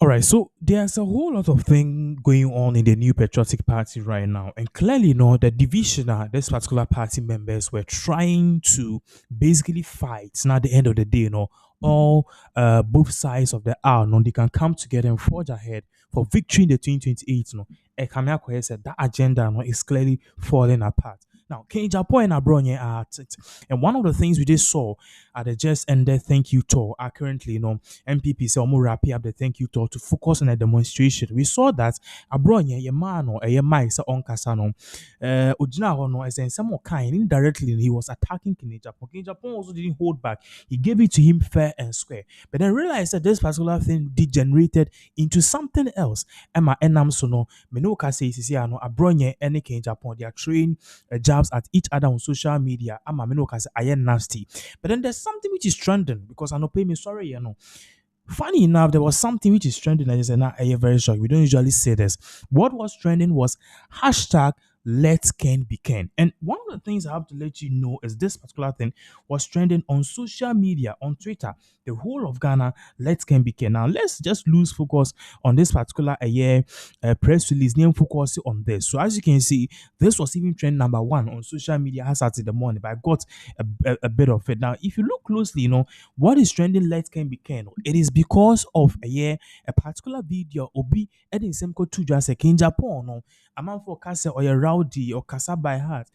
All right, so there's a whole lot of thing going on in the new patriotic party right now, and clearly, the division this particular party members were trying to basically fight. Now, at the end of the day, all both sides of the aisle, they can come together and forge ahead for victory in the 2028. Ekame said that agenda, is clearly falling apart. Now, King Japan and Abronye are at it, and one of the things we just saw at the just ended thank you tour are currently, MPP say omo wrap up the thank you tour to focus on a demonstration. We saw that Abronye ye man or a mic sa on kasa no ogyina hɔ no as in some kind indirectly he was attacking King Japan. King Japan also didn't hold back. He gave it to him fair and square. But then realized that this particular thing degenerated into something else. Emma enam so no me no ka say sisi ano Abronye and King Japan they are throwing jabs at each other on social media. Ama me no ka say aye nasty. But then there's something which is trending because I know pay me sorry, Funny enough, there was something which is trending. I just said, nah, I'm very shocked. We don't usually say this. What was trending was hashtag LetKenBeKen. And one of the things I have to let you know is this particular thing was trending on social media, on Twitter, the whole of Ghana, LetKenBeKen. Now, let's just lose focus on this particular year press release, name focus on this. So, as you can see, this was even trend number one on social media as at in the morning, but I got a bit of it. Now, if you look closely, what is trending light can be Ken? It is because of a particular video obi edin semko to just a King Japan no a man for kasa or a rowdy or kasa by heart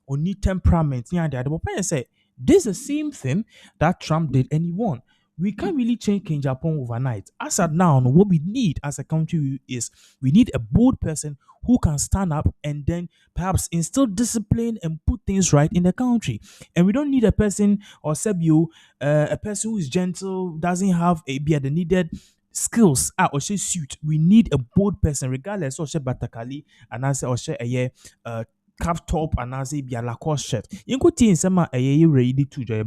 or need temperament yeah the other say this is the same thing that Trump did and he won. We can't really change King Japan overnight. As at now, what we need as a country is we need a bold person who can stand up and then perhaps instill discipline and put things right in the country. And we don't need a person or Sebio, a person who is gentle, doesn't have the needed skills or she suit. We need a bold person, regardless of she batakali and answer or she cap top and as a Lacoste shirt. You could see in some ready to joy.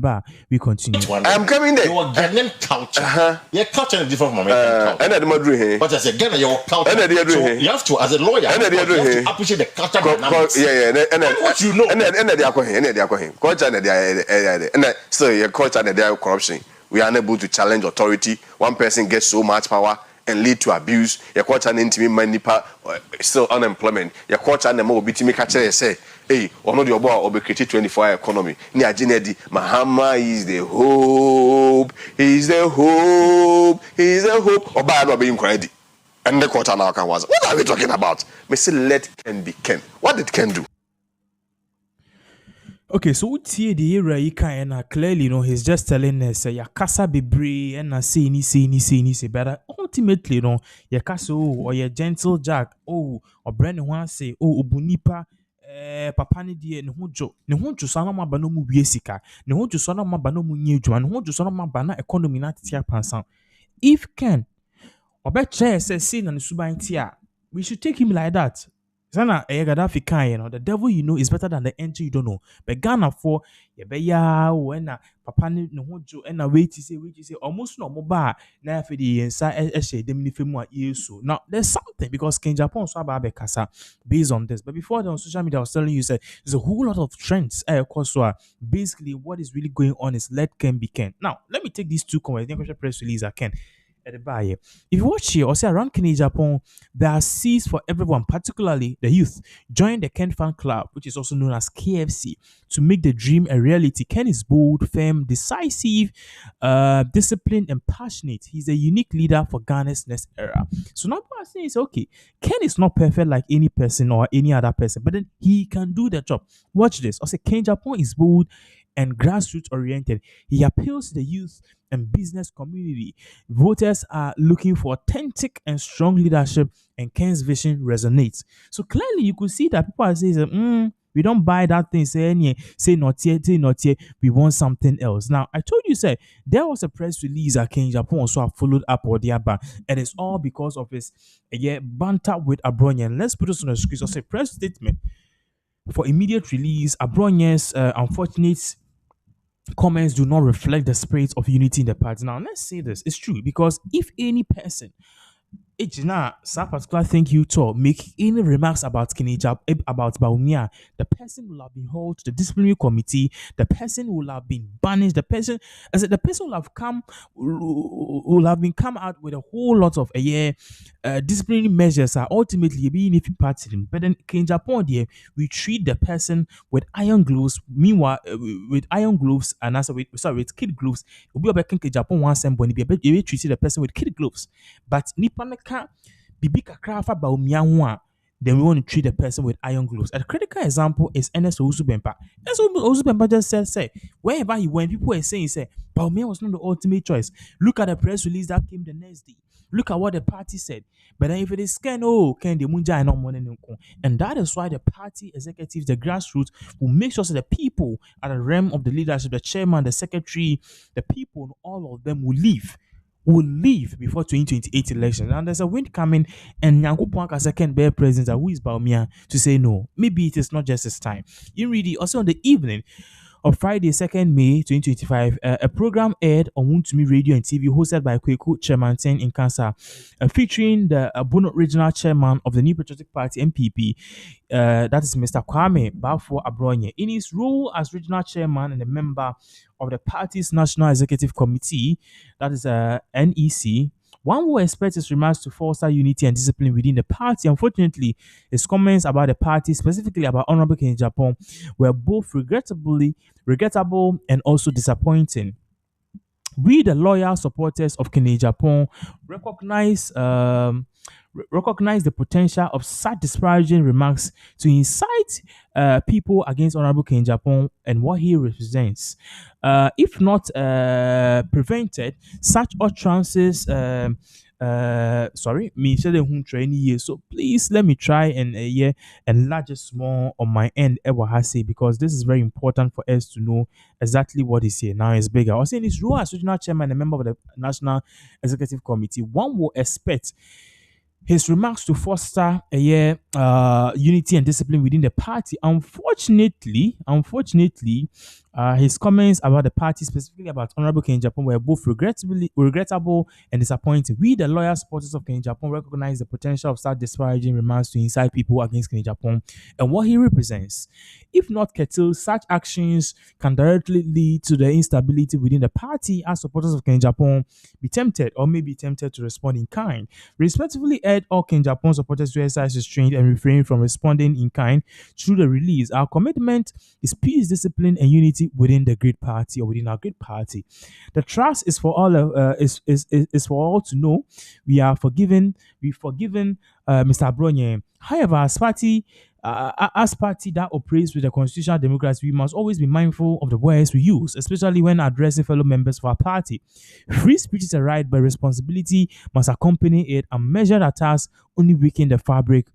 We continue. I'm coming there. Your Ghanaian culture. Your culture is different from American culture. And at the Madrid, But as a Ghana, your culture. And at the other So hand. you have to, as a lawyer, And at the you other have hand. to appreciate the culture dynamics. yeah, and what you know. and the Aquahin, and the Aquahin, culture and the so your culture and the corruption. We are unable to challenge authority. One person gets so much power and lead to abuse. Your culture and intimate money still unemployment. Your culture and the more bit me catch say, hey, or not your boy or be created 24-hour economy. Near Jinedi, Mahama is the hope. He's the hope. He's the hope. Or bad or being credit. And the culture now was. What are we talking about? Me say let Ken be Ken. What did Ken do? Okay, so what the area you can clearly, he's just telling us ya kasa bebre and say ni, but ultimately, ya kasa or your gentle jack, or Brandon one say, ubunipa. Papa ni die ne ho dwo so ma ba no mu wie sika ne ho dwo so ma ba no mu nye adwuma ne ho dwo so ma ba na economy na tetia pansan if can obetre say na ne suban tia we should take him like that. Sana Gaddafi kan, the devil you know is better than the angel you don't know. But Ghana for ya when papa ni no hojo and wait to say almost no moba na for the inside dem ni femu yesu. Now there's something because King Japan so about kasa based on this. But before on social media I was telling you say there's a whole lot of trends so basically what is really going on is let Ken be Ken. Now let me take these two comments. Press release I can at the bar here. If you watch here or say around Kenya, Japan, there are seats for everyone, particularly the youth. Join the Ken fan club, which is also known as KFC, to make the dream a reality. Ken is bold, firm, decisive, disciplined, and passionate. He's a unique leader for Ghana's next era. So now what I'm saying is okay, Ken is not perfect like any person or any other person, but then he can do the job. Watch this. I say Ken Japan is bold and grassroots oriented. He appeals to the youth and business community. Voters are looking for authentic and strong leadership, and Ken's vision resonates. So clearly, you could see that people are saying, we don't buy that thing, say not yet, say not yet. We want something else. Now, I told you, say there was a press release that Ken Japan, so I followed up or the other, and it's all because of his banter with Abronye. And let's put this on the screen. So, say press statement for immediate release. Abronye's unfortunate comments do not reflect the spirit of unity in the party. Now, let's say this. It's true because if any person Ejina, that particular thank you tour make any remarks about about Bawumia, the person will have been held to the disciplinary committee, the person will have been banished, the person I said the person will have been come out with a whole lot of a year disciplinary measures are ultimately being if you party. But then in Japan there, we treat the person with iron gloves, meanwhile with iron gloves and also with kid gloves. Obi obekan ke Japan one sem boni be treated the person with kid gloves. But nipa no ka bibi kakra fa Bawumia ho a, then we want to treat the person with iron gloves. A critical example is Ernest Owusu Bempa. Ernest Owusu Bempa just said, say, wherever he went, people were saying, say, Bawumia was not the ultimate choice. Look at the press release that came the next day. Look at what the party said. But then if it is Ken, oh, Ken, the Munja and no money. And that is why the party executives, the grassroots, will make sure that the people at the realm of the leadership, the chairman, the secretary, the people, all of them will leave before 2028 elections. And there's a wind coming, and Nyankopon as second bear president, who is Bawumia, to say no. Maybe it is not just his time. In really, also on the evening on Friday, 2nd May 2025, a program aired on Wuntumi Radio and TV hosted by Kweku Chairman Ten in Kansa, featuring the Bono Regional Chairman of the New Patriotic Party (NPP), that is Mr. Kwame Bafo Abronye. In his role as regional chairman and a member of the party's National Executive Committee, that is NEC, one would expect his remarks to foster unity and discipline within the party. Unfortunately, his comments about the party, specifically about Honorable King Japan, were both regrettable and also disappointing. We, the loyal supporters of Kene Japan, recognize recognize the potential of such disparaging remarks to incite people against Honorable King Japan and what he represents. If not prevented, such utterances. Sorry, me said won't train here. So please let me try and yeah enlarge it small on my end. Ever has say because this is very important for us to know exactly what is here. Now it's bigger. I was saying his role as regional chairman and a member of the National Executive Committee, one will expect his remarks to foster a unity and discipline within the party. Unfortunately, his comments about the party, specifically about Honorable Ken Japan, were both regrettable and disappointing. We, the loyal supporters of Ken Japan, recognize the potential of such disparaging remarks to incite people against Ken Japan and what he represents. If not curtailed, such actions can directly lead to the instability within the party as supporters of Ken Japan be tempted or may be tempted to respond in kind. We respectively urge all Ken Japan supporters to exercise restraint and refrain from responding in kind through the release. Our commitment is peace, discipline, and unity within the great party or within our great party. The trust is for all is for all to know. We are forgiven. We forgiven Mr. Abronye. However, as party that operates with the constitutional democracy, we must always be mindful of the words we use, especially when addressing fellow members of our party. Free speech is a right, but responsibility must accompany it, and measured attacks only weaken the fabric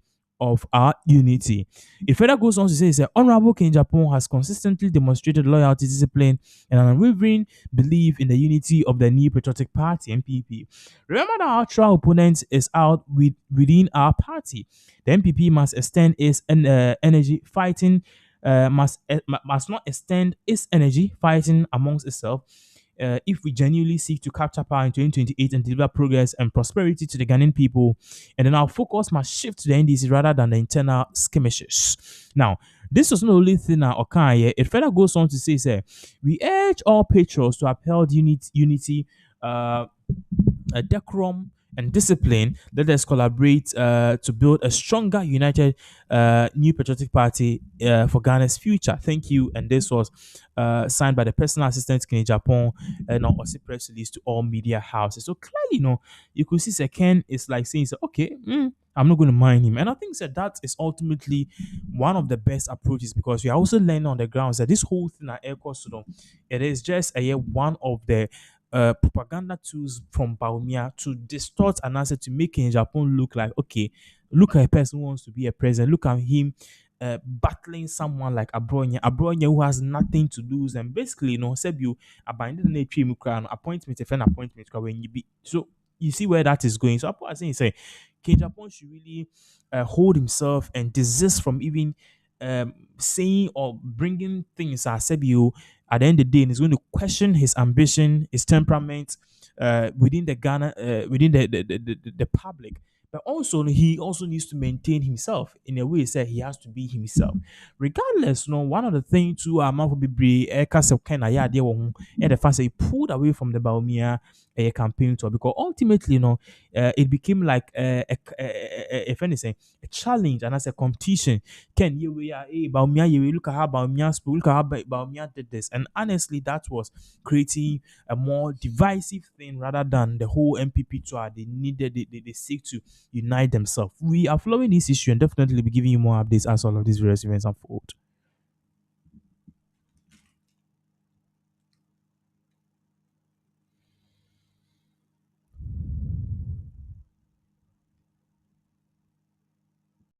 of our unity. It further goes on to say that Honorable King Japan has consistently demonstrated loyalty, discipline, and an unwavering belief in the unity of the New Patriotic Party (NPP). Remember that our trial opponent is out within our party. The NPP must extend its energy fighting, must not extend its energy fighting amongst itself if we genuinely seek to capture power in 2028 and deliver progress and prosperity to the Ghanaian people. And then our focus must shift to the NDC rather than the internal skirmishes. Now, this was not the only thing Okanye. It further goes on to say, we urge all patrons to uphold unity, decorum, and discipline. Let us collaborate to build a stronger, united, new patriotic party for Ghana's future. Thank you. And this was signed by the personal assistant in Japan and also press release to all media houses. So clearly, you could see Ken is like saying, okay, I'm not going to mind him. And I think that is ultimately one of the best approaches because we are also learning on the grounds that this whole thing at Air Coast, it is just one of the propaganda tools from Bawumia to distort an answer to make in Japan look like, okay, look at a person who wants to be a president. Look at him battling someone like Abronye who has nothing to lose. And basically, said you abandoned the tree appointment, if an appointment when you be so you see where that is going. So I think say King Japan should really hold himself and desist from even saying or bringing things as Sebio at the end of the day, and he's going to question his ambition, his temperament, within the Ghana, within the public. But also he also needs to maintain himself in a way. Say he has to be himself, regardless. One of the things to a man will be cast of kind of idea and the fact that he pulled away from the Bawumia campaign tour because ultimately, it became like if anything, a challenge and as a competition. Ken, here we are, hey, Bawumia, here we look at how Bawumia spoke, look at how Bawumia did this, and honestly, that was creating a more divisive thing rather than the whole MPP tour. They seek to unite themselves. We are following this issue and definitely be giving you more updates as all of these various events unfold.